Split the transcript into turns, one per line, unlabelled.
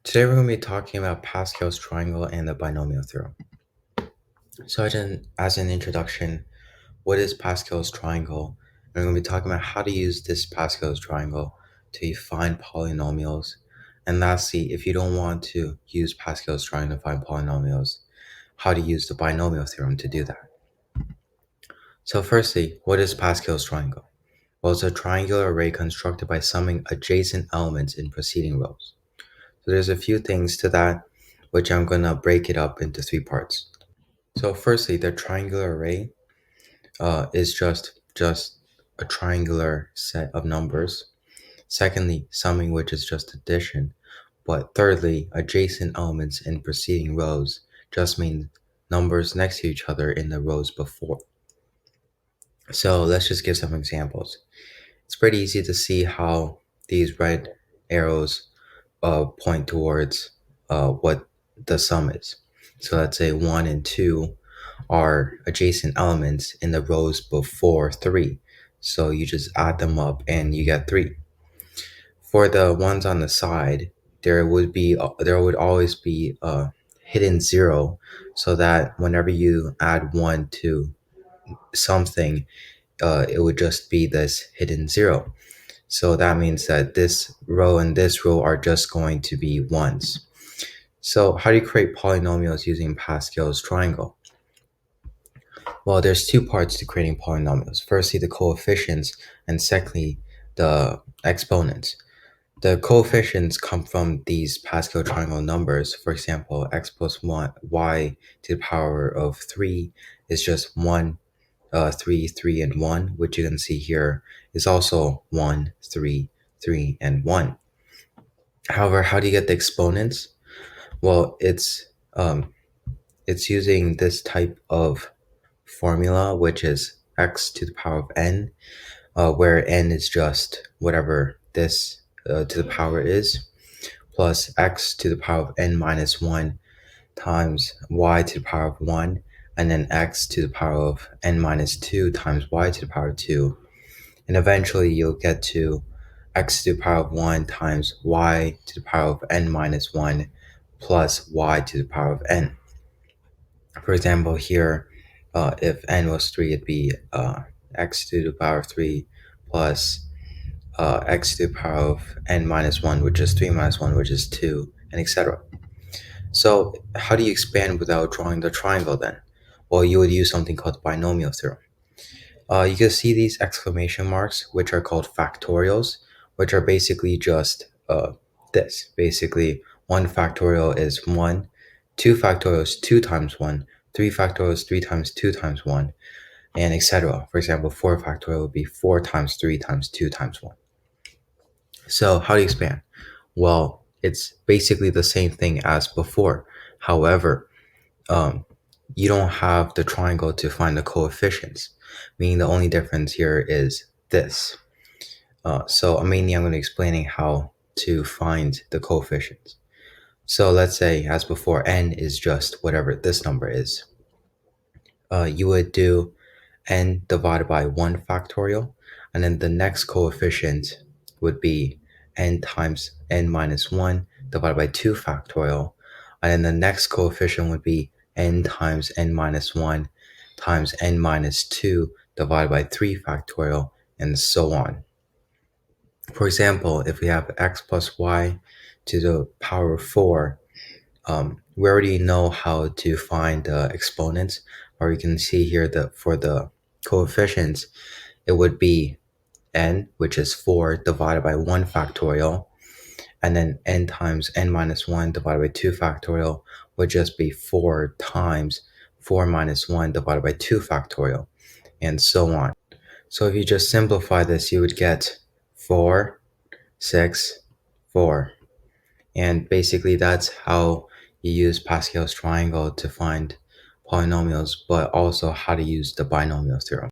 Today we're going to be talking about Pascal's triangle and the binomial theorem. So as an introduction, what is Pascal's triangle? And we're going to be talking about how to use this Pascal's triangle to find polynomials. And lastly, if you don't want to use Pascal's triangle to find polynomials, how to use the binomial theorem to do that. So firstly, what is Pascal's triangle? Well, it's a triangular array constructed by summing adjacent elements in preceding rows. So there's a few things to that, which I'm going to break it up into three parts. So firstly, the triangular array is just a triangular set of numbers. Secondly, summing, which is just addition. But thirdly, adjacent elements in preceding rows just mean numbers next to each other in the rows before. So let's just give some examples. It's pretty easy to see how these red arrows point towards what the sum is. So let's say 1 and 2 are adjacent elements in the rows before 3. So you just add them up and you get 3. For the ones on the side, there would always be a hidden 0, so that whenever you add 1 to something, it would just be this hidden 0. So that means that this row and this row are just going to be 1s. So how do you create polynomials using Pascal's triangle? Well, there's two parts to creating polynomials. Firstly, the coefficients, and secondly, the exponents. The coefficients come from these Pascal triangle numbers. For example, x plus 1, y to the power of 3 is just 1, 3, 3, and 1, which you can see here is also 1, 3, 3, and 1. However, how do you get the exponents? Well, it's using this type of formula, which is x to the power of n, where n is just whatever this to the power is, plus x to the power of n minus 1 times y to the power of 1, and then x to the power of n minus 2 times y to the power of 2. And eventually you'll get to x to the power of 1 times y to the power of n minus 1 plus y to the power of n. For example, here, if n was 3, it'd be x to the power of 3 plus x to the power of n minus 1, which is 3 minus 1, which is 2, and etc. So how do you expand without drawing the triangle then? Well, you would use something called the binomial theorem. You can see these exclamation marks, which are called factorials, which are basically just this. Basically, 1 factorial is 1, 2 factorial is 2 times 1, 3 factorial is 3 times 2 times 1, and etc. For example, 4 factorial would be 4 times 3 times 2 times 1. So how do you expand? Well, it's basically the same thing as before. However, you don't have the triangle to find the coefficients, meaning the only difference here is this. So mainly I'm going to be explaining how to find the coefficients. So let's say, as before, n is just whatever this number is. You would do n divided by 1 factorial, and then the next coefficient would be n times n minus 1 divided by 2 factorial, and then the next coefficient would be n times n minus 1 times n minus 2 divided by 3 factorial, and so on. For example, if we have x plus y to the power of 4, we already know how to find the exponents, or you can see here that for the coefficients, it would be n, which is 4 divided by 1 factorial, and then n times n minus 1 divided by 2 factorial would just be 4 times 4 minus 1 divided by 2 factorial, and so on. So if you just simplify this, you would get 4, 6, 4. And basically that's how you use Pascal's triangle to find polynomials, but also how to use the binomial theorem.